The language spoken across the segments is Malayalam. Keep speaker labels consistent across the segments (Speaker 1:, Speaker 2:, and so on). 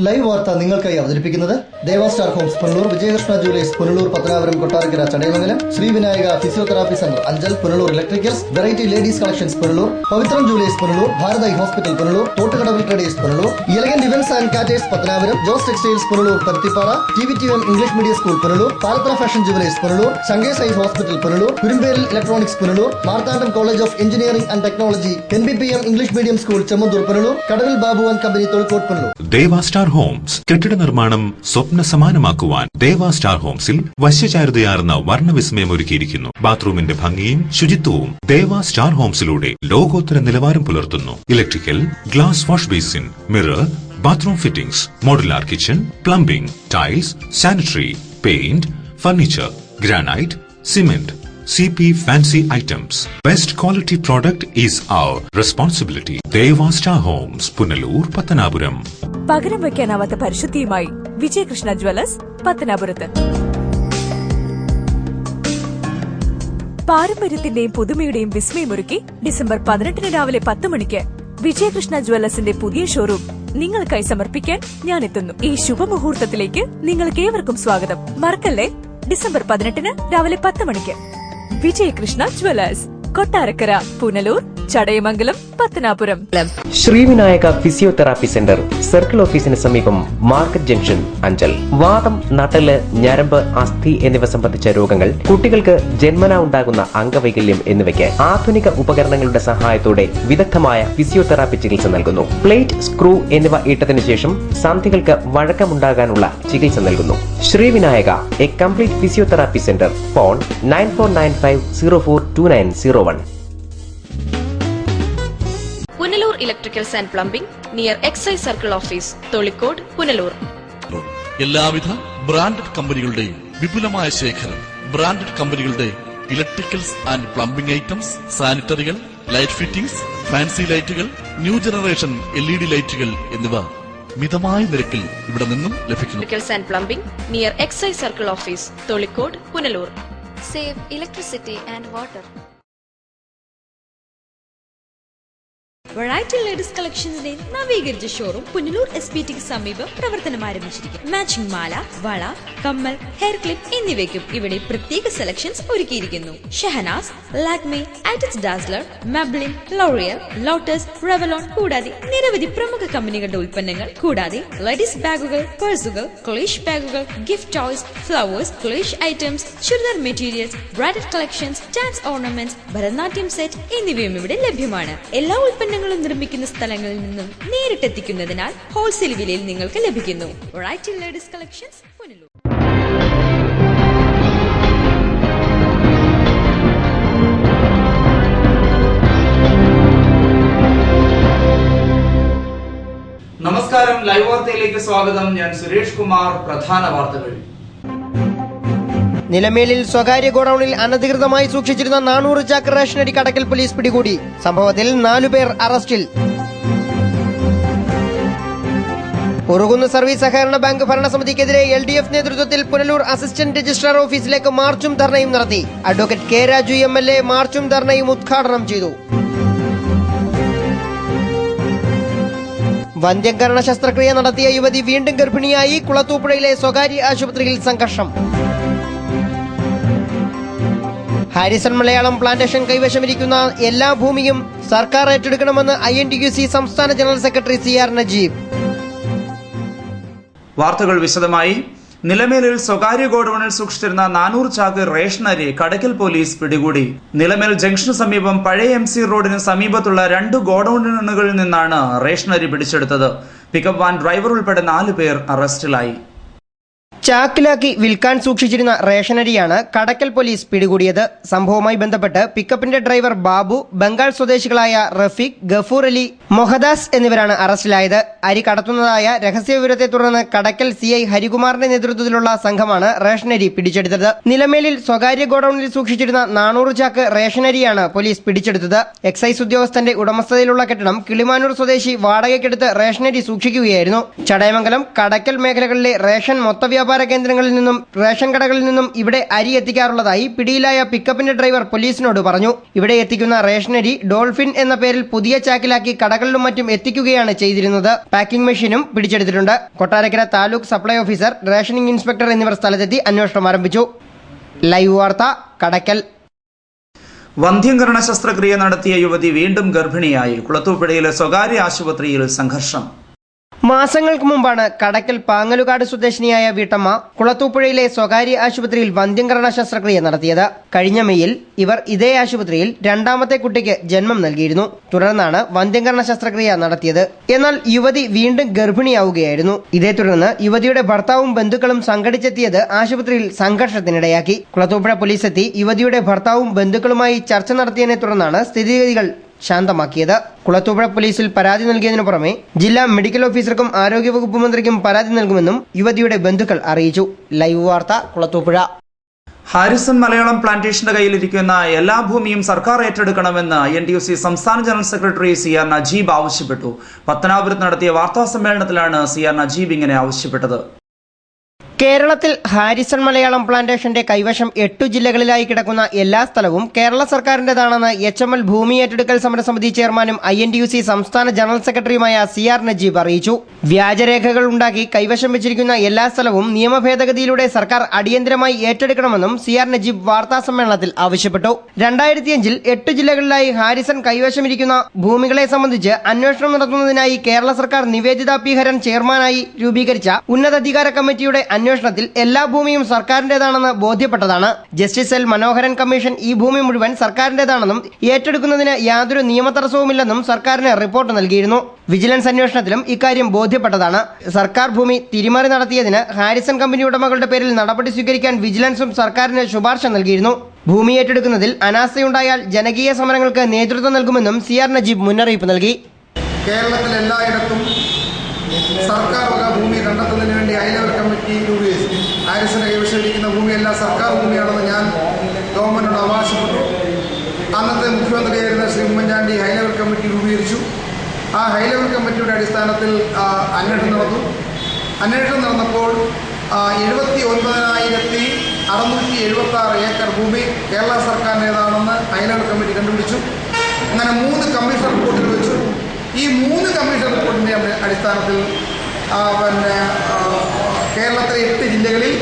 Speaker 1: ലൈവ് വാർത്ത നിങ്ങൾക്കായി അവതരിപ്പിക്കുന്നത് Deva star homes Punalur, Vijayakrishna jewellers Punalur, Pathanapuram, Kottarakkara, Chadayamangalam, Srivinayaka physiotherapy centre Anchal Punalur, electricals, variety ladies collections Punalur, Pavithram jewellers Punalur, ഭാരതായി hospital Punalur, Thottukadavil traders Punalur, elegant events and caterers Pathanapuram, Jose textiles Punalur, Paruthippara, TVTM English medium school Punalur, Palathra fashion jewellers Punalur, Shankers eye hospital Punalur, Kurumbelil electronics Punalur, Marthandam college of engineering and technology, NBPM English medium school Chemmanthoor Punalur, കടവിൽ Babu and company Tholicode Punalur.
Speaker 2: Deva star homes കെട്ടിട നിർമ്മാണം സ്വപ്ന സമാനമാക്കുവാൻ ദേവ സ്റ്റാർ ഹോംസിൽ വശ്യചാരുതയാർന്ന വർണ്ണവിസ്മയം ഒരുക്കിയിരിക്കുന്നു. ബാത്റൂമിന്റെ ഭംഗിയും ശുചിത്വവും ദേവ സ്റ്റാർ ഹോംസിലൂടെ ലോകോത്തര നിലവാരം പുലർത്തുന്നു. Electrical, glass wash basin, mirror, bathroom fittings, modular kitchen, plumbing, tiles, sanitary, paint, furniture, granite, cement, CP fancy items. Best quality product is our responsibility. Deva Star Homes, Punalur, Pattanapuram.
Speaker 3: പകരം വയ്ക്കാനാവാത്ത പരിശുദ്ധിയുമായി വിജയകൃഷ്ണ ജ്വല്ലേഴ്സ് പത്തനാപുരത്ത്. പാരമ്പര്യത്തിന്റെയും പുതുമയുടെയും വിസ്മയമൊരുക്കി ഡിസംബർ 18 രാവിലെ 10 മണിക്ക് വിജയകൃഷ്ണ ജ്വല്ലേഴ്സിന്റെ പുതിയ ഷോറൂം നിങ്ങൾക്കായി സമർപ്പിക്കാൻ ഞാൻ എത്തുന്നു. ഈ ശുഭമുഹൂർത്തത്തിലേക്ക് നിങ്ങൾക്ക് ഏവർക്കും സ്വാഗതം. മറക്കല്ലേ, ഡിസംബർ 18 രാവിലെ 10 മണിക്ക് Vijayakrishna jewellers, Kottarakkara, Punalur, Chadayamangalam, Pathanapuram.
Speaker 4: Srivinayaka physiotherapy centre circle ഓഫീസിന് സമീപം, മാർക്കറ്റ് ജംഗ്ഷൻ, അഞ്ചൽ. വാദം, നട്ടല്, ഞരമ്പ്, അസ്ഥി എന്നിവ സംബന്ധിച്ച രോഗങ്ങൾ, കുട്ടികൾക്ക് ജന്മനാ ഉണ്ടാകുന്ന അംഗവൈകല്യം എന്നിവയ്ക്ക് ആധുനിക ഉപകരണങ്ങളുടെ സഹായത്തോടെ വിദഗ്ധമായ ഫിസിയോതെറാപ്പി ചികിത്സ നൽകുന്നു. പ്ലേറ്റ്, സ്ക്രൂ എന്നിവ ഇട്ടതിനു ശേഷം സന്ധികൾക്ക് വഴക്കമുണ്ടാകാനുള്ള ചികിത്സ നൽകുന്നു. Srivinayaka, a complete physiotherapy centre. Phone 9495042901.
Speaker 5: Punalur electricals and plumbing near excise circle office, Tholicode, Punalur.
Speaker 6: എല്ലാവിധ ബ്രാൻഡഡ് കമ്പനികളുടെയും വിപുലമായ ശേഖരം. ബ്രാൻഡഡ് കമ്പനികളുടെ ഇലക്ട്രിക്കൽസ് ആൻഡ് പ്ലംബിംഗ് ഐറ്റംസ്, സാനിറ്ററികൾ, ലൈറ്റ് ഫിറ്റിംഗ്സ്, ഫാൻസി ലൈറ്റുകൾ, ന്യൂ ജനറേഷൻ LED ലൈറ്റുകൾ എന്നിവ മിതമായ നിരക്കിൽ ഇവിടെ നിന്നും ലഭിക്കുന്നു.
Speaker 5: Electricals and plumbing near excise circle office, Tholicode, Punalur.
Speaker 7: Save electricity and water.
Speaker 8: Variety ladies കളക്ഷൻസിന്റെ നവീകരിച്ച ഷോറൂം പുനലൂർ SPTക്ക് സമീപം പ്രവർത്തനം ആരംഭിച്ചിരിക്കും. മാച്ചിംഗ് മാല, വള, കമ്മൽ, ഹെയർ ക്ലിപ്പ് എന്നിവയ്ക്കും ഇവിടെ പ്രത്യേക സെലക്ഷൻസ് ഒരുക്കിയിരിക്കുന്നു. ഷഹനാസ്, ലാക്മി, ആറ്റിറ്റ്സ് Dazzler, Maybelline, L'Oreal, Lotus, Revlon കൂടാതെ നിരവധി പ്രമുഖ കമ്പനികളുടെ ഉൽപ്പന്നങ്ങൾ, കൂടാതെ ലേഡീസ് ബാഗുകൾ, പേഴ്സുകൾ, ക്ലേഷ് ബാഗുകൾ, ഗിഫ്റ്റ് ടോയ്സ്, ഫ്ലവേഴ്സ്, ക്ലേഷ് items, churidar materials, bridal collections, dance ornaments, Bharatanatyam set എന്നിവയും ഇവിടെ ലഭ്യമാണ്. എല്ലാ ഉൽപ്പന്നങ്ങളും നിർമ്മിക്കുന്ന സ്ഥലങ്ങളിൽ നിന്നും നേരിട്ടെത്തിക്കുന്നതിനാൽ ഹോൾസെയിൽ വിലയിൽ നിങ്ങൾക്ക് ലഭിക്കുന്നു. Variety ladies collections, Punalur.
Speaker 9: നമസ്കാരം, ലൈവ് വാർത്തയിലേക്ക് സ്വാഗതം. ഞാൻ സുരേഷ് കുമാർ. പ്രധാന വാർത്തകൾ.
Speaker 10: നിലമേലിൽ സ്വകാര്യ ഗോഡൌണിൽ അനധികൃതമായി സൂക്ഷിച്ചിരുന്ന 400 ചാക്ക് റേഷനരി കടക്കൽ പോലീസ് പിടികൂടി. സംഭവത്തിൽ 4 പേർ അറസ്റ്റിൽ. ഉറുകുന്ന് സർവീസ് സഹകരണ ബാങ്ക് ഭരണസമിതിക്കെതിരെ LDF നേതൃത്വത്തിൽ പുനലൂർ അസിസ്റ്റന്റ് രജിസ്ട്രാർ ഓഫീസിലേക്ക് മാർച്ചും ധർണയും നടത്തി. അഡ്വക്കേറ്റ് കെ രാജു MLA മാർച്ചും ധർണയും ഉദ്ഘാടനം ചെയ്തു. വന്ധ്യംകരണ ശസ്ത്രക്രിയ നടത്തിയ യുവതി വീണ്ടും ഗർഭിണിയായി. കുളത്തൂപ്പുഴയിലെ സ്വകാര്യ ആശുപത്രിയിൽ സംഘർഷം. ഹാരിസൺ മലയാളം പ്ലാന്റേഷൻ കൈവശമിരിക്കുന്ന എല്ലാ ഭൂമിയും സർക്കാർ ഏറ്റെടുക്കണമെന്ന് INTUC സംസ്ഥാന ജനറൽ സെക്രട്ടറി CR നജീബ്.
Speaker 9: വാർത്തകൾ വിശദമായി. നിലമേലിൽ സ്വകാര്യ ഗോഡൌണിൽ സൂക്ഷിച്ചിരുന്ന 400 ചാക്ക് റേഷനരി കടക്കൽ പോലീസ് പിടികൂടി. നിലമേൽ ജംഗ്ഷന് സമീപം പഴയ MC റോഡിന് സമീപത്തുള്ള 2 ഗോഡൌണുകളിൽ നിന്നാണ് റേഷനരി പിടിച്ചെടുത്തത്. പിക്കപ്പ് വാൻ ഡ്രൈവർ ഉൾപ്പെടെ 4 പേർ അറസ്റ്റിലായി. ചാക്കിലാക്കി വിൽക്കാൻ സൂക്ഷിച്ചിരുന്ന റേഷനരിയാണ് കടക്കൽ പോലീസ് പിടികൂടിയത്. സംഭവവുമായി ബന്ധപ്പെട്ട് പിക്കപ്പിന്റെ ഡ്രൈവർ ബാബു, ബംഗാൾ സ്വദേശികളായ റഫീഖ്, ഗഫൂർ അലി, മൊഹദാസ് എന്നിവരാണ് അറസ്റ്റിലായത്. അരി കടത്തുന്നതായ രഹസ്യവിവരത്തെ തുടർന്ന് കടക്കൽ CI ഹരികുമാറിന്റെ നേതൃത്വത്തിലുള്ള സംഘമാണ് റേഷനരി പിടിച്ചെടുത്തത്. നിലമേലിൽ സ്വകാര്യ ഗോഡൌണിൽ സൂക്ഷിച്ചിരുന്ന 400 ചാക്ക് റേഷനരിയാണ് പോലീസ് പിടിച്ചെടുത്തത്. എക്സൈസ് ഉദ്യോഗസ്ഥന്റെ ഉടമസ്ഥതയിലുള്ള കെട്ടിടം കിളിമാനൂർ സ്വദേശി വാടകയ്ക്കെടുത്ത് റേഷനരി സൂക്ഷിക്കുകയായിരുന്നു. ചടയമംഗലം, കടക്കൽ മേഖലകളിലെ റേഷൻ മൊത്തവ്യാപാര
Speaker 10: വ്യാപാര കേന്ദ്രങ്ങളിൽ നിന്നും റേഷൻ കടകളിൽ നിന്നും ഇവിടെ അരി എത്തിക്കാറുള്ളതായി പിടിയിലായ പിക്കപ്പിന്റെ ഡ്രൈവർ പോലീസിനോട് പറഞ്ഞു. ഇവിടെ എത്തിക്കുന്ന റേഷനരി ഡോൾഫിൻ എന്ന പേരിൽ പുതിയ ചാക്കിലാക്കി കടകളിലും മറ്റും എത്തിക്കുകയാണ് ചെയ്തിരുന്നത്. പാക്കിംഗ് മെഷീനും പിടിച്ചെടുത്തിട്ടുണ്ട്. Kottarakkara taluk supply officer, rationing inspector എന്നിവർ സ്ഥലത്തെത്തി അന്വേഷണം ആരംഭിച്ചു. ലൈവ് വാർത്ത, കടക്കൽ.
Speaker 9: വന്ധ്യംകരണ ശസ്ത്രക്രിയ നടത്തിയ യുവതി വീണ്ടും ഗർഭിണിയായി. കുളത്തൂപ്പുഴയിലെ സ്വകാര്യ ആശുപത്രിയിൽ സംഘർഷം.
Speaker 10: മാസങ്ങൾക്ക് മുമ്പാണ് കടക്കൽ പാങ്ങലുകാട് സ്വദേശിനിയായ വീട്ടമ്മ കുളത്തൂപ്പുഴയിലെ സ്വകാര്യ ആശുപത്രിയിൽ വന്ധ്യംകരണ ശസ്ത്രക്രിയ നടത്തിയത്. കഴിഞ്ഞ മെയ്യിൽ ഇവർ ഇതേ ആശുപത്രിയിൽ രണ്ടാമത്തെ കുട്ടിക്ക് ജന്മം നൽകിയിരുന്നു. തുടർന്നാണ് വന്ധ്യംകരണ ശസ്ത്രക്രിയ നടത്തിയത്. എന്നാൽ യുവതി വീണ്ടും ഗർഭിണിയാവുകയായിരുന്നു. ഇതേ തുടർന്ന് യുവതിയുടെ ഭർത്താവും ബന്ധുക്കളും സംഘടിച്ചെത്തിയത് ആശുപത്രിയിൽ സംഘർഷത്തിനിടയാക്കി. കുളത്തൂപ്പുഴ പോലീസ് എത്തി യുവതിയുടെ ഭർത്താവും ബന്ധുക്കളുമായി ചർച്ച നടത്തിയതിനെ തുടർന്നാണ് സ്ഥിതിഗതികൾ ശാന്തമാക്കിയത്. കുളത്തൂപ്പുഴ പോലീസിൽ പരാതി നൽകിയതിനു പുറമെ ജില്ലാ മെഡിക്കൽ ഓഫീസർക്കും ആരോഗ്യവകുപ്പ് മന്ത്രിക്കും പരാതി നൽകുമെന്നും യുവതിയുടെ ബന്ധുക്കൾ അറിയിച്ചു. ലൈവ് വാർത്ത, കുളത്തൂപ്പുഴ.
Speaker 9: ഹാരിസൺ മലയാളം പ്ലാന്റേഷന്റെ കയ്യിലിരിക്കുന്ന എല്ലാ ഭൂമിയും സർക്കാർ ഏറ്റെടുക്കണമെന്ന് INTUC സംസ്ഥാന ജനറൽ സെക്രട്ടറി CR നജീബ് ആവശ്യപ്പെട്ടു. പത്തനാപുരത്ത് നടത്തിയ വാർത്താ സമ്മേളനത്തിലാണ് CR നജീബ് ഇങ്ങനെ ആവശ്യപ്പെട്ടത്.
Speaker 10: കേരളത്തിൽ ഹാരിസൺ മലയാളം പ്ലാന്റേഷന്റെ കൈവശം 8 ജില്ലകളിലായി കിടക്കുന്ന എല്ലാ സ്ഥലവും കേരള സർക്കാരിന്റേതാണെന്ന് HML ഭൂമി ഏറ്റെടുക്കൽ സമരസമിതി ചെയർമാനും INTUC സംസ്ഥാന ജനറൽ സെക്രട്ടറിയുമായ CR നജീബ് അറിയിച്ചു. വ്യാജരേഖകൾ ഉണ്ടാക്കി കൈവശം വെച്ചിരിക്കുന്ന എല്ലാ സ്ഥലവും നിയമ ഭേദഗതിയിലൂടെ സർക്കാർ അടിയന്തരമായി ഏറ്റെടുക്കണമെന്നും CR നജീബ് വാർത്താ സമ്മേളനത്തിൽ ആവശ്യപ്പെട്ടു. 2005-ൽ 8 ജില്ലകളിലായി ഹാരിസൺ കൈവശമിരിക്കുന്ന ഭൂമികളെ സംബന്ധിച്ച് അന്വേഷണം നടത്തുന്നതിനായി കേരള സർക്കാർ നിവേദിത P ഹരൻ ചെയർമാനായി രൂപീകരിച്ച ഉന്നതാധികാര കമ്മിറ്റിയുടെ അന്വേഷണത്തിൽ എല്ലാ ഭൂമിയും സർക്കാരിന്റേതാണെന്ന് ബോധ്യപ്പെട്ടതാണ്. ജസ്റ്റിസ് L മനോഹരൻ കമ്മീഷൻ ഈ ഭൂമി മുഴുവൻ സർക്കാരിന്റേതാണെന്നും ഏറ്റെടുക്കുന്നതിന് യാതൊരു നിയമ തടസ്സവുമില്ലെന്നും സർക്കാരിന് റിപ്പോർട്ട് നൽകിയിരുന്നു. വിജിലൻസ് അന്വേഷണത്തിലും ഇക്കാര്യം ബോധ്യപ്പെട്ടതാണ്. സർക്കാർ ഭൂമി തിരിമറി നടത്തിയതിന് ഹാരിസൺ കമ്പനി ഉടമകളുടെ പേരിൽ നടപടി സ്വീകരിക്കാൻ വിജിലൻസും സർക്കാരിന് ശുപാർശ നൽകിയിരുന്നു. ഭൂമി ഏറ്റെടുക്കുന്നതിൽ അനാസ്ഥയുണ്ടായാൽ ജനകീയ സമരങ്ങൾക്ക് നേതൃത്വം നൽകുമെന്നും CR നജീബ് മുന്നറിയിപ്പ് നൽകി.
Speaker 11: കേരളത്തിൽ എല്ലായിടത്തും സർക്കാർ വക ഭൂമി കണ്ടെത്തുന്നതിന് വേണ്ടി ഹൈ ലെവൽ കമ്മിറ്റി രൂപീകരിച്ചു. ഹാരിസൺ കൈവശമിരിക്കുന്ന ഭൂമിയെല്ലാം സർക്കാർ ഭൂമിയാണെന്ന് ഞാൻ ഗവൺമെന്റിനോട് അവകാശപ്പെട്ടു. അന്നത്തെ മുഖ്യമന്ത്രിയായിരുന്ന Shri Oommen Chandy high level committee രൂപീകരിച്ചു. ആ ഹൈ ലെവൽ കമ്മിറ്റിയുടെ അടിസ്ഥാനത്തിൽ അന്വേഷണം നടന്നപ്പോൾ 79,676 ഏക്കർ ഭൂമി കേരള സർക്കാരിൻ്റേതാണെന്ന് ഹൈ ലെവൽ കമ്മിറ്റി കണ്ടുപിടിച്ചു. അങ്ങനെ 3 കമ്മീഷൻ റിപ്പോർട്ടുകൾ വെച്ചു. ഈ 3 കമ്മീഷൻ റിപ്പോർട്ടിൻ്റെ അടിസ്ഥാനത്തിൽ കേരളത്തിലെ 8 ജില്ലകളിൽ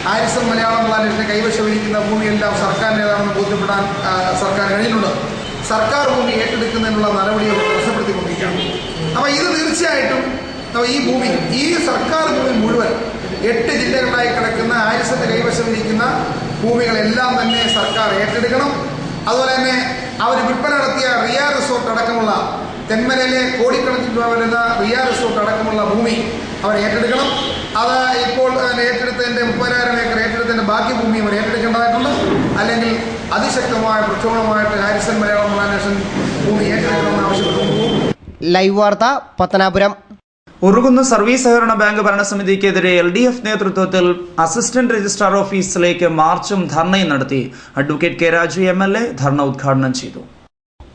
Speaker 11: ഹാരിസൺ മലയാളം പ്ലാന്റേഷന് കൈവശമിരിക്കുന്ന ഭൂമിയെല്ലാം സർക്കാരിൻ്റേതാണെന്ന് ബോധ്യപ്പെടാൻ സർക്കാർ കഴിഞ്ഞിട്ടുണ്ട്. സർക്കാർ ഭൂമി ഏറ്റെടുക്കുന്നതിനുള്ള നടപടികൾ തടസ്സപ്പെടുത്തിക്കൊണ്ടിരിക്കുകയാണ്. അപ്പോൾ ഇത് തീർച്ചയായിട്ടും ഈ സർക്കാർ ഭൂമി മുഴുവൻ 8 ജില്ലകളിലായി കിടക്കുന്ന ഹാരിസന്റെ കൈവശമിരിക്കുന്ന ഭൂമികളെല്ലാം തന്നെ സർക്കാർ ഏറ്റെടുക്കണം. അതുപോലെ തന്നെ അവർ വിൽപ്പന നടത്തിയ റിയ റിസോർട്ട് അടക്കമുള്ള തെന്മലയിലെ കോടിക്കണക്കിന് രൂപ വരുന്ന റിയ റിസോർട്ട് അടക്കമുള്ള ഭൂമി അവർ ഏറ്റെടുക്കണം. അത് ഇപ്പോൾ ഏറ്റെടുത്തതിൻ്റെ 30,000 ഏക്കർ ഏറ്റെടുത്തതിൻ്റെ ബാക്കി ഭൂമി അവർ ഏറ്റെടുക്കേണ്ടതായിട്ടുണ്ട്. അല്ലെങ്കിൽ അതിശക്തമായ പ്രക്ഷോഭമായിട്ട് ഹാരിസൺ മലയാളം പ്ലാന്റേഷൻ ഭൂമി ഏറ്റെടുക്കണമെന്ന് ആവശ്യപ്പെട്ടു.
Speaker 10: ലൈവ് വാർത്ത, പത്തനാപുരം.
Speaker 9: ഉറുകുന്ന് സർവീസ് സഹകരണ ബാങ്ക് ഭരണസമിതിക്കെതിരെ LDF നേതൃത്വത്തിൽ അസിസ്റ്റന്റ് രജിസ്ട്രാർ ഓഫീസിലേക്ക് മാർച്ചും ധർണയും നടത്തി. അഡ്വക്കേറ്റ് K രാജു MLA ധർണ ഉദ്ഘാടനം ചെയ്തു.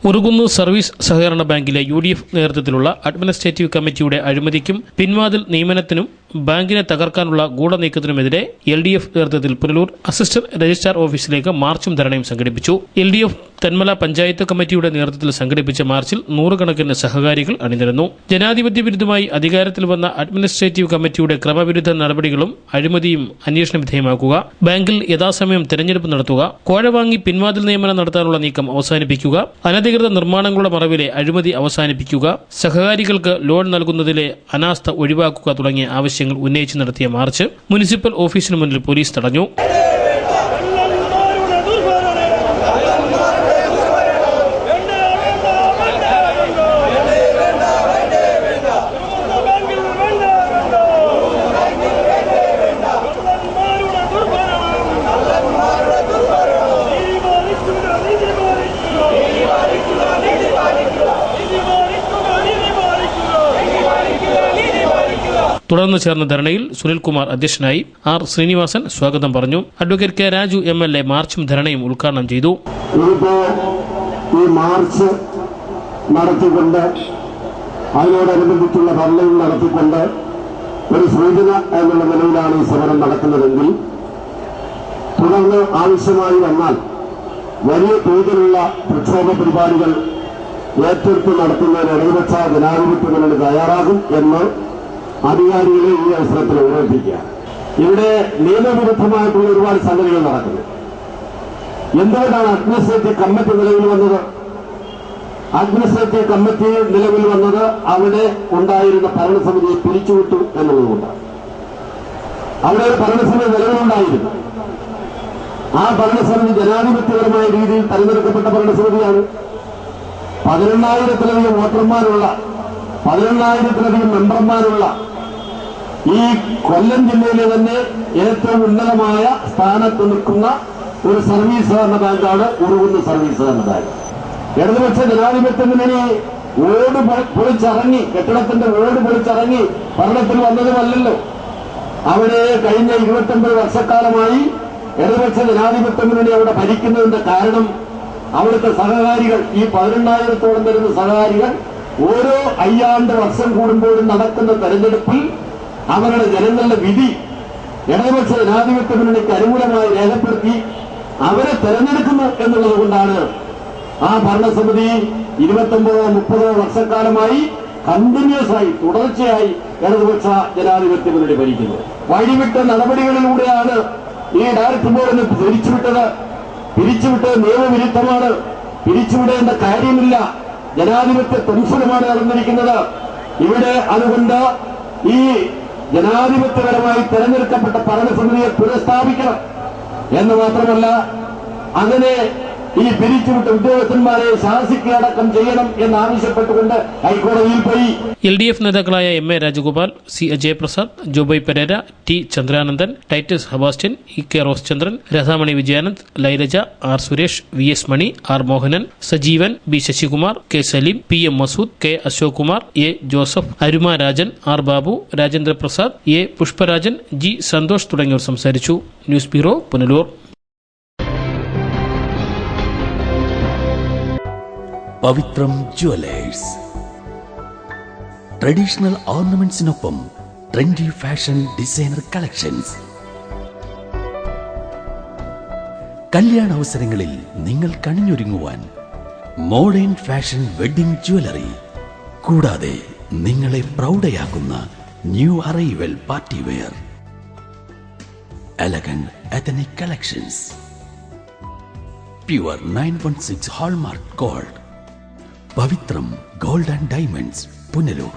Speaker 12: ഉറുകുന്ന് സർവീസ് സഹകരണ ബാങ്കിലെ UDF നേതൃത്വത്തിലുള്ള അഡ്മിനിസ്ട്രേറ്റീവ് കമ്മിറ്റിയുടെ അഴിമതിക്കും പിൻവാതിൽ നിയമനത്തിനും ബാങ്കിനെ തകർക്കാനുള്ള ഗൂഢനീക്കത്തിനുമെതിരെ LDF നേതൃത്വത്തിൽ പുനലൂർ അസിസ്റ്റന്റ് രജിസ്ട്രാർ ഓഫീസിലേക്ക് മാർച്ചും ധരണയും സംഘടിപ്പിച്ചു. LDF തെന്മല പഞ്ചായത്ത് കമ്മിറ്റിയുടെ നേതൃത്വത്തിൽ സംഘടിപ്പിച്ച മാർച്ചിൽ 100 കണക്കിന് സഹകാരികൾ അണിനിരന്നു. ജനാധിപത്യ വിരുദ്ധമായി അധികാരത്തിൽ വന്ന അഡ്മിനിസ്ട്രേറ്റീവ് കമ്മിറ്റിയുടെ ക്രമവിരുദ്ധ നടപടികളും അഴിമതിയും അന്വേഷണ വിധേയമാക്കുക, ബാങ്കിൽ യഥാസമയം തെരഞ്ഞെടുപ്പ് നടത്തുക, കോഴ വാങ്ങി പിൻവാതിൽ നിയമനം നടത്താനുള്ള നീക്കം അവസാനിപ്പിക്കുക, അനധികൃത നിർമ്മാണങ്ങളുടെ മറവിലെ അഴിമതി അവസാനിപ്പിക്കുക, സഹകാരികൾക്ക് ലോൺ നൽകുന്നതിലെ അനാസ്ഥ ഒഴിവാക്കുക തുടങ്ങിയ ആവശ്യങ്ങൾ ഉന്നയിച്ച് നടത്തിയ മാർച്ച് മുനിസിപ്പൽ ഓഫീസിന് മുന്നിൽ പോലീസ് തടഞ്ഞു. തുടർന്ന് ചേർന്ന ധരണയിൽ സുനിൽകുമാർ അധ്യക്ഷനായി, R ശ്രീനിവാസൻ സ്വാഗതം പറഞ്ഞു. അഡ്വക്കേറ്റ് K രാജു MLA മാർച്ചും ധരണയും ഉദ്ഘാടനം ചെയ്തു.
Speaker 13: ഈ മാർച്ച് നടത്തിക്കൊണ്ട് അതിനോടനുബന്ധിച്ചുള്ള ധർണയും നടത്തിക്കൊണ്ട് ഒരു സൂചന എന്നുള്ള നിലയിലാണ് ഈ സമരം നടക്കുന്നതെങ്കിൽ തുടർന്ന് ആവശ്യമായി വന്നാൽ വലിയ തോതിലുള്ള പ്രക്ഷോഭ പരിപാടികൾ ഏറ്റെടുത്ത് നടത്തുന്നതിന് ഇടതുപക്ഷ ജനാധിപത്യ മുന്നണി തയ്യാറാകും എന്ന് അധികാരികളെ ഈ അവസരത്തിൽ ഓർമ്മിപ്പിക്കുക. ഇവിടെ നിയമവിരുദ്ധമായിട്ടുള്ള ഒരുപാട് സംഗതികൾ നടക്കുന്നു. എന്തുകൊണ്ടാണ് അഡ്മിനിസ്ട്രേറ്റീവ് കമ്മിറ്റി നിലവിൽ വന്നത്? അഡ്മിനിസ്ട്രേറ്റീവ് കമ്മിറ്റി നിലവിൽ വന്നത് അവിടെ ഉണ്ടായിരുന്ന ഭരണസമിതിയെ പിരിച്ചുവിട്ടു എന്നുള്ളതുകൊണ്ടാണ്. അവിടെ ഒരു ഭരണസമിതി നിലവിലുണ്ടായിരുന്നു. ആ ഭരണസമിതി ജനാധിപത്യപരമായ രീതിയിൽ തെരഞ്ഞെടുക്കപ്പെട്ട ഭരണസമിതിയാണ്. 11,000-ലധികം വോട്ടർമാരുള്ള 11,000-ലധികം മെമ്പർമാരുള്ള ഈ കൊല്ലം ജില്ലയിലെ തന്നെ ഏറ്റവും ഉന്നതമായ സ്ഥാനത്ത് നിൽക്കുന്ന ഒരു സർവീസ് സഹകരണ ബാങ്കാണ് ഉറുകുന്ന സർവീസ് സഹകരണ ബാങ്ക്. ഇടതുപക്ഷ ജനാധിപത്യ മുന്നണി ഓട് പൊളിച്ചിറങ്ങി, കെട്ടിടത്തിന്റെ ഓട് പൊളിച്ചിറങ്ങി ഭരണത്തിൽ വന്നതുമല്ലല്ലോ. അവിടെ കഴിഞ്ഞ 29 വർഷക്കാലമായി ഇടതുപക്ഷ ജനാധിപത്യ മുന്നണി അവിടെ ഭരിക്കുന്നതിന്റെ കാരണം അവിടുത്തെ സഹകാരികൾ, ഈ 18,000-ഓളം വരുന്ന സഹകാരികൾ ഓരോ 5 വർഷം കൂടുമ്പോഴും നടക്കുന്ന തെരഞ്ഞെടുപ്പിൽ അവരുടെ ജനങ്ങളുടെ വിധി ഇടതുപക്ഷ ജനാധിപത്യ മുന്നണിക്ക് അനുകൂലമായി രേഖപ്പെടുത്തി അവരെ തെരഞ്ഞെടുക്കുന്നു എന്നുള്ളത് കൊണ്ടാണ് ആ ഭരണസമിതി 29-30 വർഷക്കാലമായി കണ്ടിന്യൂസ് ആയി തുടർച്ചയായി ഇടതുപക്ഷ ജനാധിപത്യ മുന്നണി ഭരിക്കുന്നത്. വഴിവിട്ട നടപടികളിലൂടെയാണ് ഈ ഡയറക്ടർ ബോർഡിനെ പിരിച്ചുവിട്ടത് നിയമവിരുദ്ധമാണ്. പിരിച്ചുവിടേണ്ട കാര്യമില്ല. ജനാധിപത്യ ധ്വംസനമാണ് നടന്നിരിക്കുന്നത് ഇവിടെ. അതുകൊണ്ട് ഈ ജനാധിപത്യപരമായി തെരഞ്ഞെടുക്കപ്പെട്ട ഭരണസമിതിയെ പുനഃസ്ഥാപിക്കണം എന്ന് മാത്രമല്ല, അങ്ങനെ ഈ പിരിച്ചുവിട്ട ഉദ്യോഗസ്ഥന്മാരെ ശാസിക്കുകയടക്കം ചെയ്യണം എന്നാവശ്യപ്പെട്ടുകൊണ്ട് ഹൈക്കോടതിയിൽ പോയി.
Speaker 12: LDF നേതാക്കളായ MA Rajagopal, C Ajayaprasad, Joby Pereira, T Chandranandan, Titus Habastian, EK Roschandran, Radhamani Vijayanand, Lailaja, R Suresh, VS Mani, R Mohanan, Sajeevan, B Sasikumar, K Saleem, PM Masood, K Ashok Kumar, A Joseph, Aruma Rajan, R Babu, Rajendra Prasad, A Pushparajan, G Santhosh തുടങ്ങിയവർ സംസാരിച്ചു. News bureau, Punalur.
Speaker 14: Pavithram jewellers. Traditional ഓർണമെന്റ്സിനൊപ്പം ട്രെൻഡി ഫാഷൻ ഡിസൈനർ കളക്ഷൻസ്. കല്യാണ അവസരങ്ങളിൽ നിങ്ങൾ കണിഞ്ഞൊരുങ്ങുവാൻ മോഡേൺ ഫാഷൻ വെഡിംഗ് ജ്വല്ലറി, കൂടാതെ നിങ്ങളെ പ്രൗഢയാക്കുന്ന new arrival party wear, elegant ethnic collections, pure 916 hallmark gold. Pavithram gold and diamonds, Punalur.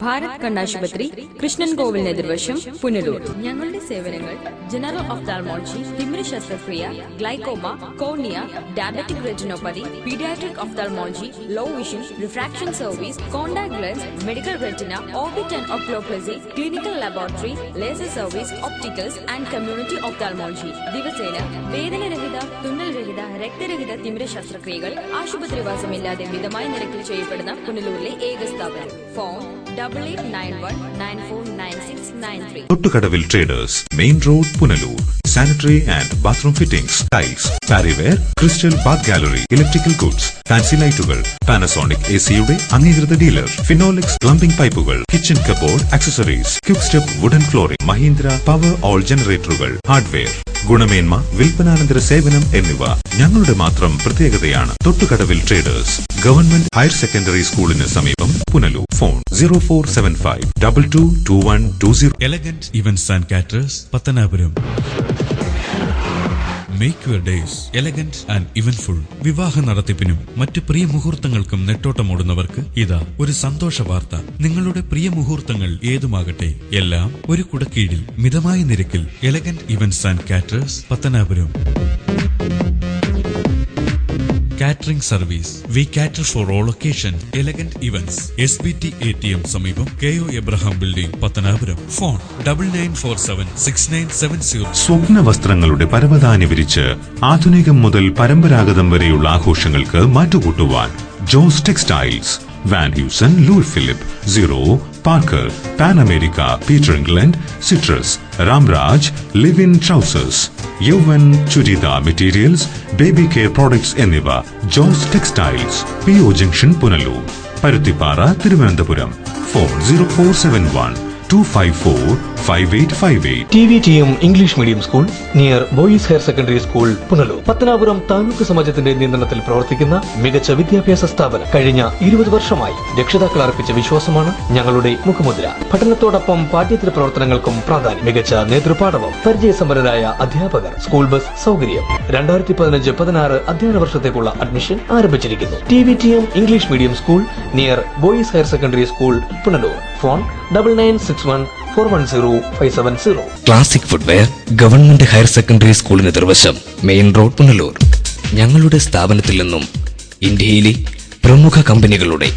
Speaker 8: Bharat കണ്ണാശുപത്രി, കൃഷ്ണൻ കോവിലിന് എതിർവശം, പുനലൂർ. ഞങ്ങളുടെ സേവനങ്ങൾ ജനറൽ ഓഫ്താൽമോളജി, തിമിര ശസ്ത്രക്രിയ, glaucoma, cornea, diabetic retinopathy, paediatric ophthalmology, low vision, refraction service, contact lens, medical retina, orbit and oculoplasty, clinical laboratory, laser service, opticals and community ophthalmology. ദിവസേന വേദനരഹിത, തുന്നൽരഹിത, രക്തരഹിത തിമിര ശസ്ത്രക്രിയകൾ ആശുപത്രിവാസമില്ലാതെ മിതമായ നിരക്കിൽ ചെയ്യപ്പെടുന്ന പുനലൂരിലെ ഏക സ്ഥാപനം. Phone 8891949693.
Speaker 2: Thottukadavil traders, main road, Punalur. Sanitary and bathroom fittings, tiles, Parryware, crystal bath gallery, electrical goods, fancy ലൈറ്റുകൾ, പാനസോണിക് AC-യുടെ അംഗീകൃത ഡീലർ, ഫിനോലിക്സ് പ്ലംബിംഗ് പൈപ്പുകൾ, kitchen cupboard accessories, quick step wooden flooring, Mahindra Powerol ജനറേറ്ററുകൾ, ഹാർഡ്വെയർ, ഗുണമേന്മ, വിൽപ്പനാനന്തര സേവനം എന്നിവ ഞങ്ങളുടെ മാത്രം പ്രത്യേകതയാണ്. Thottukadavil traders, government higher secondary സ്കൂളിന് സമീപം, Punalur. Phone 0475222120.
Speaker 15: Elegant events and caterers, Pathanapuram. Make your days elegant and eventful. വിവാഹ നടത്തിപ്പിനും മറ്റ് പ്രിയ മുഹൂർത്തങ്ങൾക്കും നെട്ടോട്ടമോടുന്നവർക്ക് ഇതാ ഒരു സന്തോഷ വാർത്ത. നിങ്ങളുടെ പ്രിയ മുഹൂർത്തങ്ങൾ ഏതുമാകട്ടെ, എല്ലാം ഒരു കുടക്കീഴിൽ മിതമായ നിരക്കിൽ. Elegant events and caterers, Pathanapuram. Catering service. We cater for all occasion. Elegant events, SBT ATM സമീപം, KO Abraham building, Pathanapuram. Phone 99476970.
Speaker 2: സ്വപ്ന വസ്ത്രങ്ങളുടെ പരവതാനി വിരിച്ച് ആധുനികം മുതൽ പരമ്പരാഗതം വരെയുള്ള ആഘോഷങ്ങൾക്ക് മാറ്റുകൂട്ടുവാൻ Jose textiles, Van Heusen, Louis Philippe, zero, Parker, Pan America, Peter England, Citrus, Ramraj, Livin trousers, Yauvan churidar materials, baby care products എന്നിവ. Jose textiles, PO junction, Punalur. Paruthippara, Thiruvananthapuram. Phone 0471 254-5858.
Speaker 16: TVTM English Medium School near Boys Higher Secondary School, Punalur. Pathanapuram taluk സമാജത്തിന്റെ നിയന്ത്രണത്തിൽ പ്രവർത്തിക്കുന്ന മികച്ച വിദ്യാഭ്യാസ സ്ഥാപനം. കഴിഞ്ഞ 20 വർഷമായി രക്ഷിതാക്കൾ അർപ്പിച്ച വിശ്വാസമാണ് ഞങ്ങളുടെ മുഖമുദ്ര. പഠനത്തോടൊപ്പം പാഠ്യേതര പ്രവർത്തനങ്ങൾക്കും പ്രാധാന്യം. മികച്ച നേതൃപാഠവും പരിചയസമ്പന്നരായ അധ്യാപകർ, സ്കൂൾ ബസ് സൗകര്യം. 2015-16 അധ്യയന വർഷത്തേക്കുള്ള അഡ്മിഷൻ ആരംഭിച്ചിരിക്കുന്നു. TVTM English Medium School near Boys Higher Secondary School, Punalur. Phone 9961410570.
Speaker 17: Classic footwear government higher secondary സ്കൂളിന് എതിർവശം, മെയിൻ റോഡ്, പുനലൂർ. ഞങ്ങളുടെ സ്ഥാപനത്തിൽ നിന്നും ഇന്ത്യയിലെ പ്രമുഖ കമ്പനികളുടെ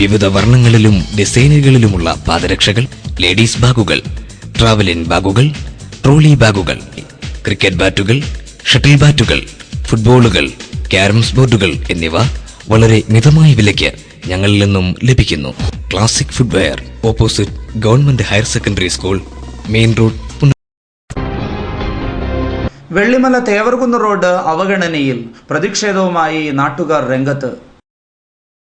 Speaker 17: വിവിധ വർണ്ണങ്ങളിലും ഡിസൈനുകളിലുമുള്ള പാദരക്ഷകൾ, ലേഡീസ് ബാഗുകൾ, ട്രാവലിൻ ബാഗുകൾ, ട്രോളി ബാഗുകൾ, ക്രിക്കറ്റ് ബാറ്റുകൾ, ഷട്ടിൽ ബാറ്റുകൾ, ഫുട്ബോളുകൾ, ക്യാരംസ് ബോർഡുകൾ എന്നിവ വളരെ മിതമായ വിലയ്ക്ക് ഞങ്ങളിൽ നിന്നും ലഭിക്കുന്നു. Classic footwear, opposite government higher secondary school, main road.
Speaker 9: Vellimala Thevarkunnu road അവഗണനയിൽ പ്രതിഷേധവുമായി നാട്ടുകാർ രംഗത്ത്.